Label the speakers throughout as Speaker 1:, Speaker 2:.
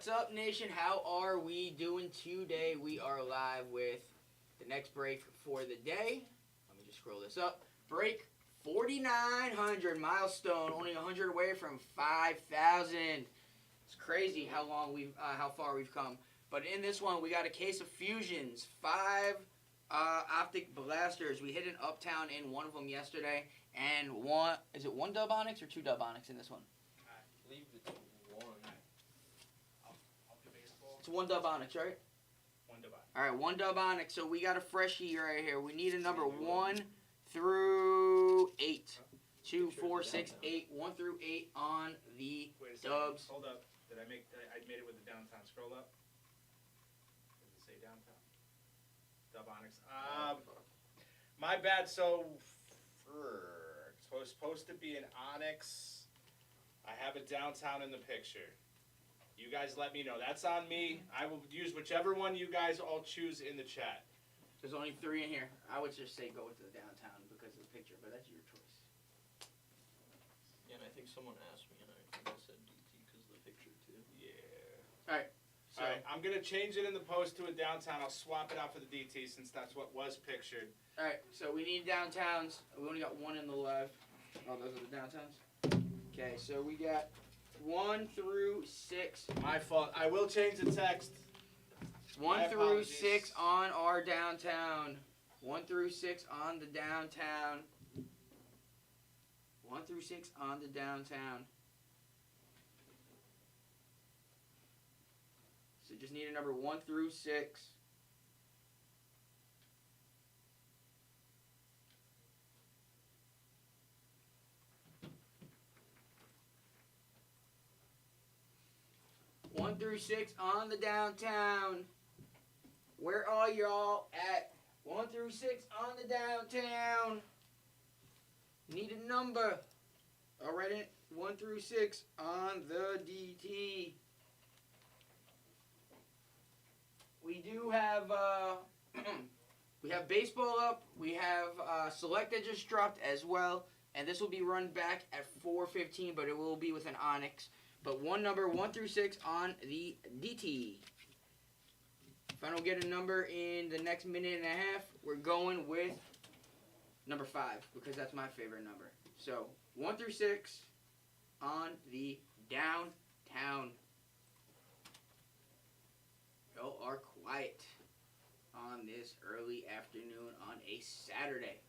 Speaker 1: What's up, nation? How are we doing today? We are live with the next break for the day. Let me just scroll this up. Break 4,900 milestone, only 100 away from 5,000. It's crazy how far we've come. But in this one, we got a case of fusions, 5 optic blasters. We hit an Uptown in one of them yesterday, and is it one dub onyx or 2 dub onyx in this one?
Speaker 2: I believe it's one.
Speaker 1: It's 1 dub onyx, right?
Speaker 2: 1 dub onyx.
Speaker 1: All right, 1 dub onyx. So we got a freshie right here. We need a number 1 through 8. 2, 4, 6, 8. 1 through 8 on the
Speaker 2: Wait a second.
Speaker 1: dubs.
Speaker 2: Hold up. I made it with the downtown. Scroll up. Does it say downtown? Dub onyx. My bad. So, it's supposed to be an onyx. I have a downtown in the picture. You guys let me know. That's on me. I will use whichever one you guys all choose in the chat.
Speaker 1: There's only 3 in here. I would just say go with the downtown because of the picture, but that's your choice.
Speaker 3: Yeah, and I think someone asked me, and I think I said DT because of the picture too.
Speaker 2: Yeah.
Speaker 1: All right. So
Speaker 2: All right, I'm going to change it in the post to a downtown. I'll swap it out for the DT since that's what was pictured.
Speaker 1: all right. So we need downtowns. We only got 1 in the live. Oh, those are the downtowns. Okay. So we got 1 through 6.
Speaker 2: My fault. I will change the text.
Speaker 1: 1
Speaker 2: My
Speaker 1: through
Speaker 2: apologies.
Speaker 1: 6 on our downtown. 1 through 6 on the downtown. 1 through 6 on the downtown. So just need a number 1 through 6. One through 6 on the downtown. Where are y'all at? 1 through 6 on the downtown. Need a number. All right, 1 through 6 on the DT. We do have we have baseball up. We have select that just dropped as well, and this will be run back at 4:15, but it will be with an onyx. But one number 1 through 6 on the DT. If I don't get a number in the next minute and a half, we're going with number 5 because that's my favorite number. So 1 through 6 on the downtown. Y'all are quiet on this early afternoon on a Saturday.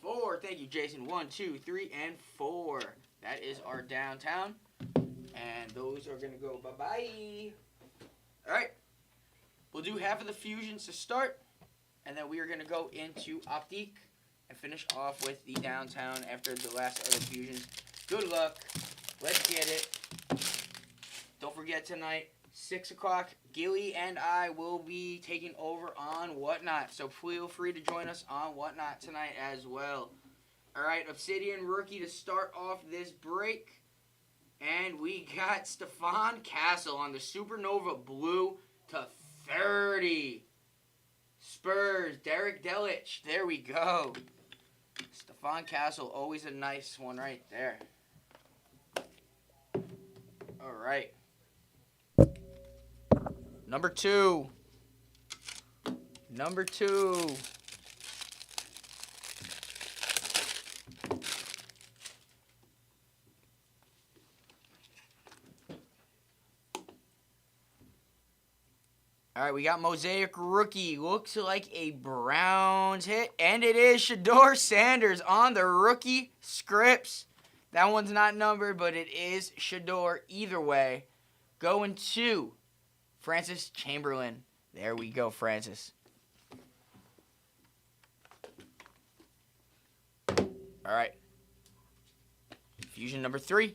Speaker 1: 4. Thank you, Jason. 1, 2, 3, and 4. That is our downtown. And those are going to go bye-bye. All right. We'll do half of the fusions to start. And then we are going to go into Optique and finish off with the downtown after the last other fusions. Good luck. Let's get it. Don't forget tonight, 6 o'clock, Gilly and I will be taking over on Whatnot. So feel free to join us on Whatnot tonight as well. All right, Obsidian rookie to start off this break. And we got Stefan Castle on the Supernova Blue to 30. Spurs, Derek Delich. There we go. Stefan Castle, always a nice one right there. All right. Number 2. Number 2. All right, we got Mosaic rookie. Looks like a Browns hit. And it is Shedeur Sanders on the rookie scripts. That one's not numbered, but it is Shedeur either way. Going to Francis Chamberlain. There we go, Francis. All right. Fusion number 3.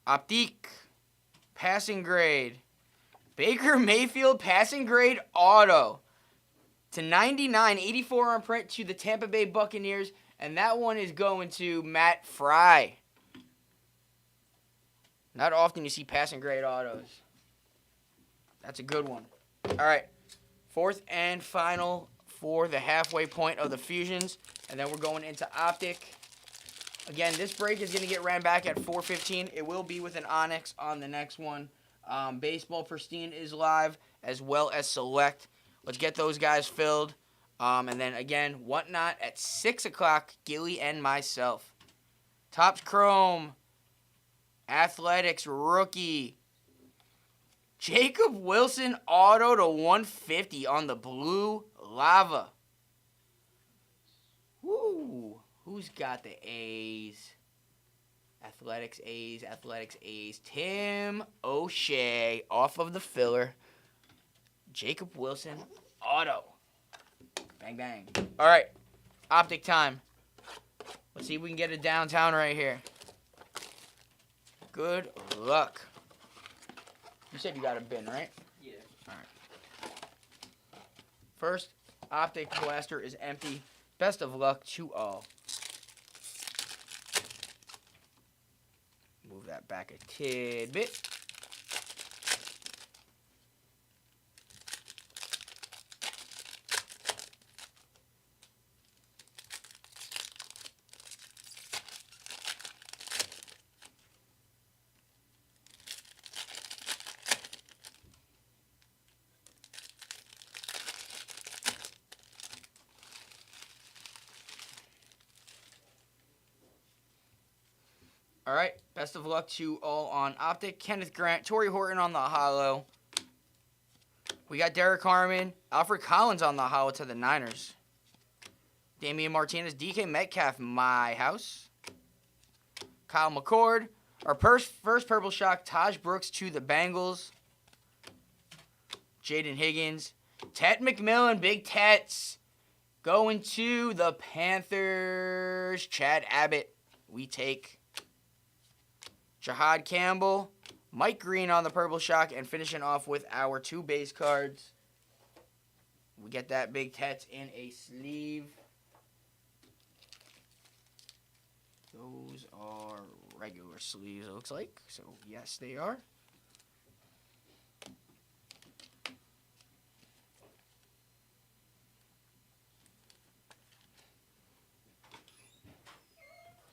Speaker 1: Optique, passing grade. Baker Mayfield, passing grade auto. To 99, 84 on print to the Tampa Bay Buccaneers. And that one is going to Matt Fry. Not often you see passing grade autos. That's a good one. All right. Fourth and final for the halfway point of the fusions. And then we're going into Optic. Again, this break is going to get ran back at 4:15. It will be with an Onyx on the next one. Baseball Pristine is live, as well as Select. Let's get those guys filled. And then, again, Whatnot at 6 o'clock, Gilly and myself. Topps Chrome, Athletics rookie, Jacob Wilson auto to 150 on the blue lava. Woo! Who's got the A's? Athletics A's. Tim O'Shea off of the filler. Jacob Wilson auto. Bang, bang. All right. Optic time. Let's see if we can get it downtown right here. Good luck. You said you got a bin, right?
Speaker 3: Yeah.
Speaker 1: All right. First, Optic blaster is empty. Best of luck to all. Move that back a tidbit. All right, best of luck to all on Optic. Kenneth Grant, Torrey Horton on the holo. We got Derek Harmon, Alfred Collins on the holo to the Niners. Damian Martinez, DK Metcalf, my house. Kyle McCord, our first Purple Shock, Taj Brooks to the Bengals. Jaden Higgins, Tet McMillan, Big Tets, going to the Panthers. Chad Abbott, we take. Jahad Campbell, Mike Green on the Purple Shock, and finishing off with our 2 base cards. We get that Big Tets in a sleeve. Those are regular sleeves, it looks like. So, yes, they are.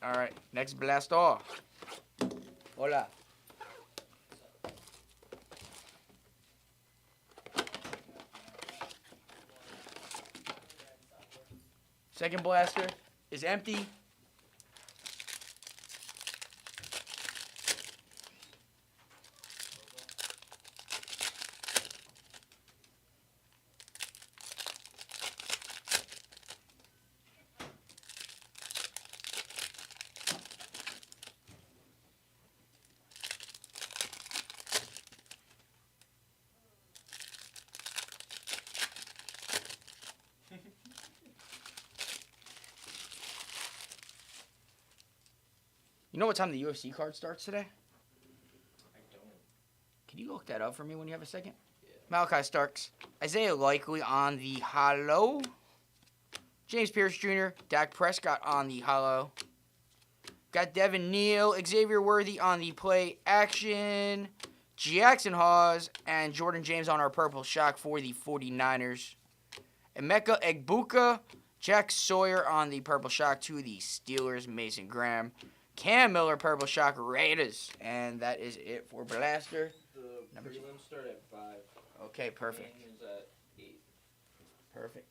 Speaker 1: All right, next blast off. Hola. Second blaster is empty. You know what time the UFC card starts today?
Speaker 3: I don't.
Speaker 1: Can you look that up for me when you have a second? Yeah. Malachi Starks. Isaiah Likely on the holo. James Pierce Jr. Dak Prescott on the holo. Got Devin Neal. Xavier Worthy on the play action. Jackson Hawes and Jordan James on our Purple Shock for the 49ers. Emeka Egbuka. Jack Sawyer on the Purple Shock to the Steelers. Mason Graham. Cam Miller, Purple Shock, Raiders. And that is it for Blaster.
Speaker 3: The prelims start at 5.
Speaker 1: Okay, perfect.
Speaker 3: Main is at 8.
Speaker 1: Perfect.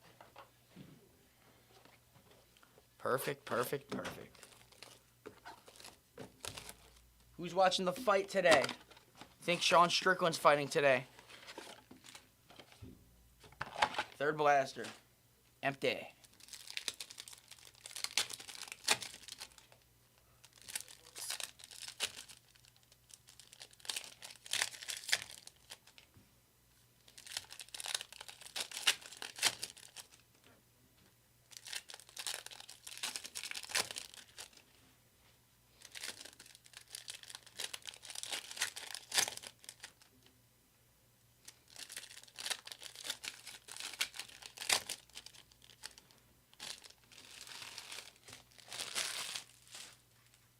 Speaker 1: Perfect. Who's watching the fight today? Think Sean Strickland's fighting today. Third blaster. Empty.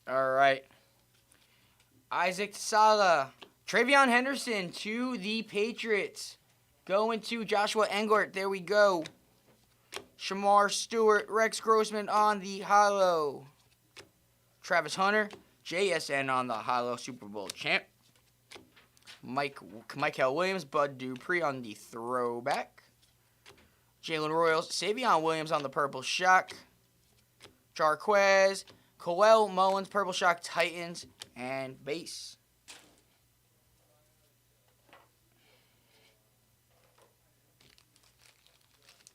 Speaker 1: All right. Isaac Sala. Travion Henderson to the Patriots. Going to Joshua Engort. There we go. Shamar Stewart. Rex Grossman on the holo. Travis Hunter. JSN on the holo. Super Bowl champ. Michael Williams. Bud Dupree on the throwback. Jalen Royals. Savion Williams on the purple shock. Jarquez. Coel Mullins. Purple shock Titans. And base.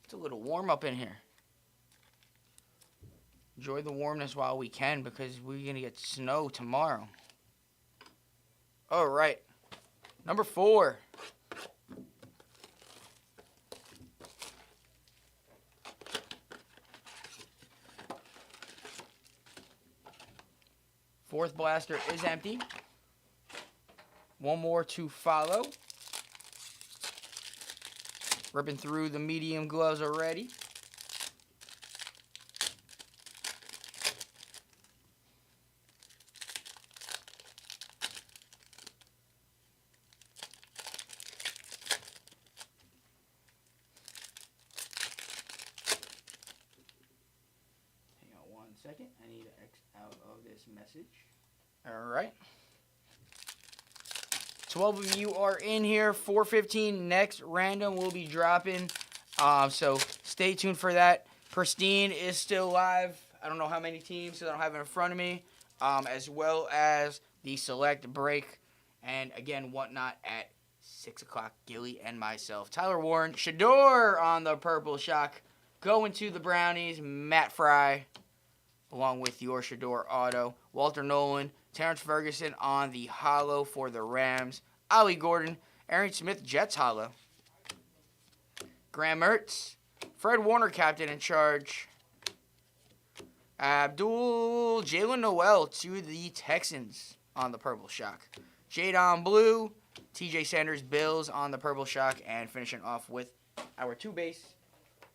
Speaker 1: It's a little warm up in here. Enjoy the warmness while we can because we're going to get snow tomorrow. All right. Number 4. Fourth blaster is empty. One more to follow. Ripping through the medium gloves already. Hang on one second. I need to X out of this message. All right. 12 of you are in here. 4:15 next random will be dropping. So stay tuned for that. Pristine is still live. I don't know how many teams, so I don't have it in front of me. As well as the select break. And again, whatnot at 6 o'clock. Gilly and myself. Tyler Warren. Shador on the purple shock. Going to the Brownies. Matt Fry. Along with your Shador auto. Walter Nolan. Terrence Ferguson on the holo for the Rams. Ollie Gordon. Aaron Smith, Jets holo. Graham Mertz. Fred Warner, captain in charge. Jalen Noel to the Texans on the purple shock. Jadon Blue. TJ Sanders, Bills on the purple shock. And finishing off with our 2 base.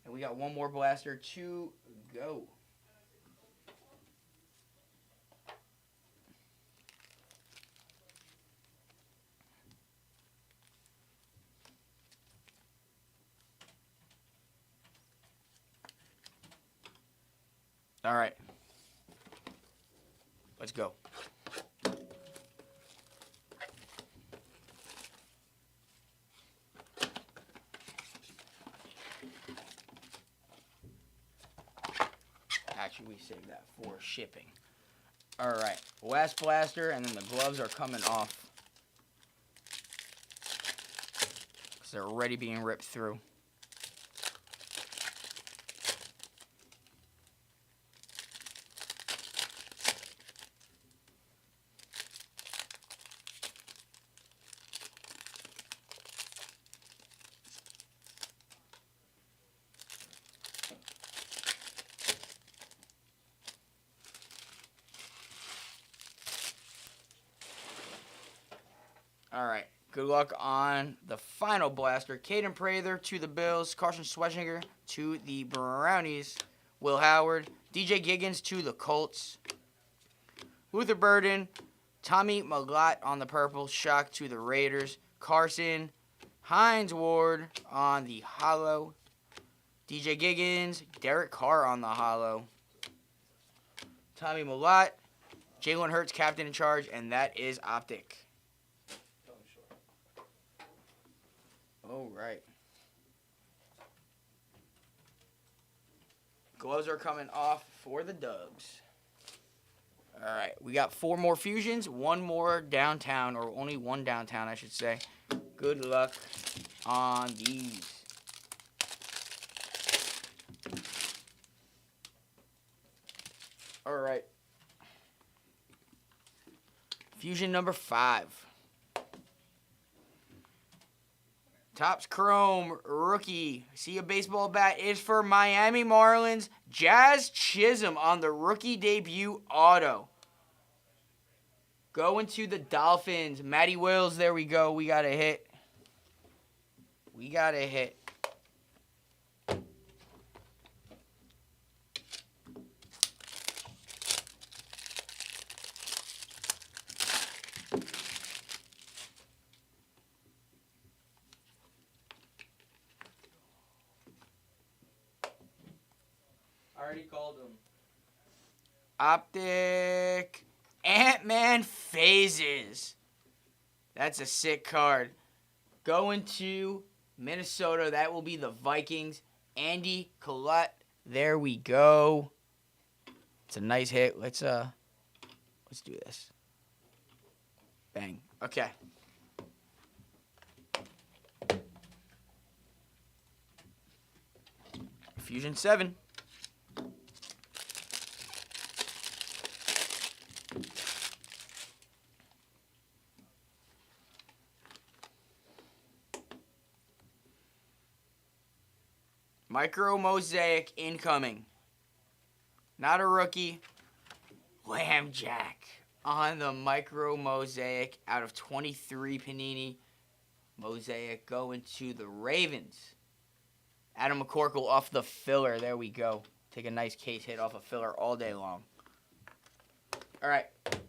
Speaker 1: And we got one more blaster to go. All right. Let's go. Actually, we saved that for shipping. All right. Last blaster, and then the gloves are coming off. Because they're already being ripped through. All right. Good luck on the final blaster. Caden Prather to the Bills. Carson Schwarzenegger to the Brownies. Will Howard. DJ Giggins to the Colts. Luther Burden. Tommy Malott on the purple shock to the Raiders. Carson. Hines Ward on the holo. DJ Giggins. Derek Carr on the holo. Tommy Malott. Jalen Hurts, captain in charge, and that is Optic. All right. Gloves are coming off for the Dubs. All right. We got 4 more fusions, 1 more downtown, or only 1 downtown, I should say. Good luck on these. All right. Fusion number 5. Topps Chrome rookie. See a baseball bat is for Miami Marlins. Jazz Chisholm on the rookie debut auto. Going to the Dolphins. Matty Wills, there we go. We got a hit. We got a hit.
Speaker 3: I already called him.
Speaker 1: Optic Ant-Man Phases. That's a sick card. Going to Minnesota, that will be the Vikings. Andy Collette. There we go. It's a nice hit. Let's do this. Bang. Okay. Fusion 7. Micro Mosaic incoming. Not a rookie. Lambjack on the Micro Mosaic out of 23 Panini. Mosaic going to the Ravens. Adam McCorkle off the filler. There we go. Take a nice case hit off a filler all day long. All right.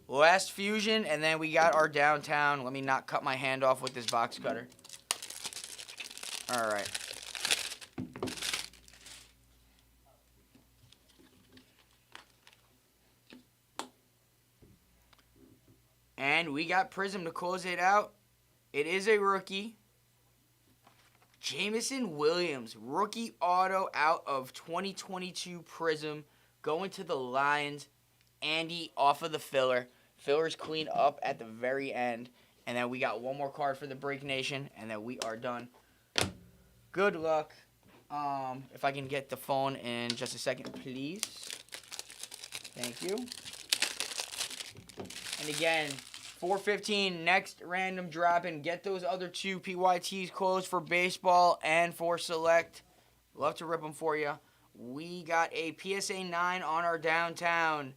Speaker 1: Last fusion, and then we got our downtown. Let me not cut my hand off with this box cutter. All right. And we got Prism to close it out. It is a rookie. Jameson Williams, rookie auto out of 2022 Prism. Going to the Lions. Andy off of the filler. Filler's clean up at the very end. And then we got one more card for the Break Nation. And then we are done. Good luck. If I can get the phone in just a second, please. Thank you. And again, 415 next random drop in. Get those other two PYTs closed for baseball and for select. Love to rip them for you. We got a PSA 9 on our downtown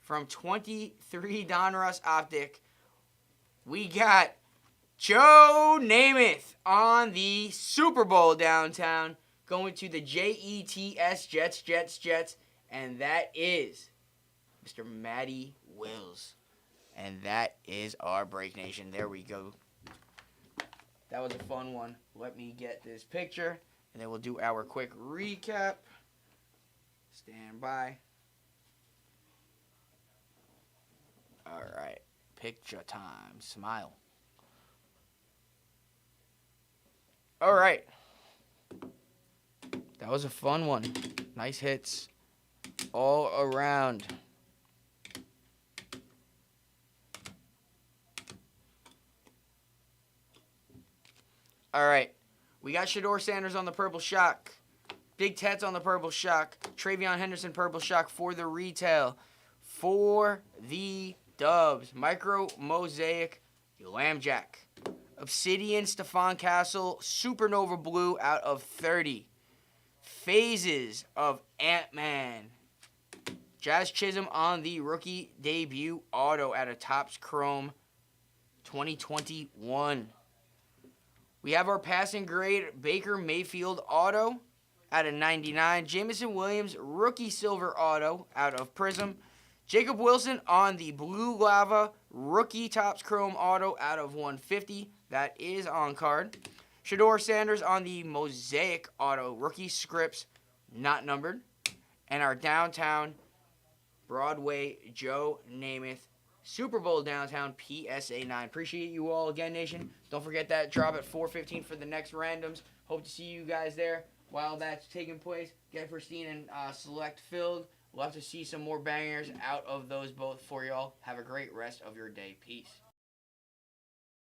Speaker 1: from 23 Donruss Optic. We got Joe Namath on the Super Bowl downtown going to the Jets, Jets. And that is Mr. Matty Wills. And that is our Break Nation. There we go. That was a fun one. Let me get this picture, and then we'll do our quick recap. Stand by. All right. Picture time. Smile. All right. That was a fun one. Nice hits all around. All right, we got Shedeur Sanders on the Purple Shock. Big Tets on the Purple Shock. Travion Henderson Purple Shock for the retail. For the Dubs, Micro Mosaic Lambjack. Obsidian Stephon Castle Supernova Blue out of 30. Phases of Ant-Man. Jazz Chisholm on the rookie debut auto out of Topps Chrome 2021. We have our passing grade Baker Mayfield auto out of 99. Jameson Williams rookie silver auto out of Prism. Jacob Wilson on the Blue Lava rookie Topps Chrome auto out of 150. That is on card. Shedeur Sanders on the Mosaic auto rookie scripts not numbered. And our downtown Broadway Joe Namath Super Bowl downtown PSA 9. Appreciate you all again, Nation. Don't forget that drop at 4:15 for the next randoms. Hope to see you guys there while that's taking place. Get Pristine and Select filled. We'll have to see some more bangers out of those both for y'all. Have a great rest of your day. Peace.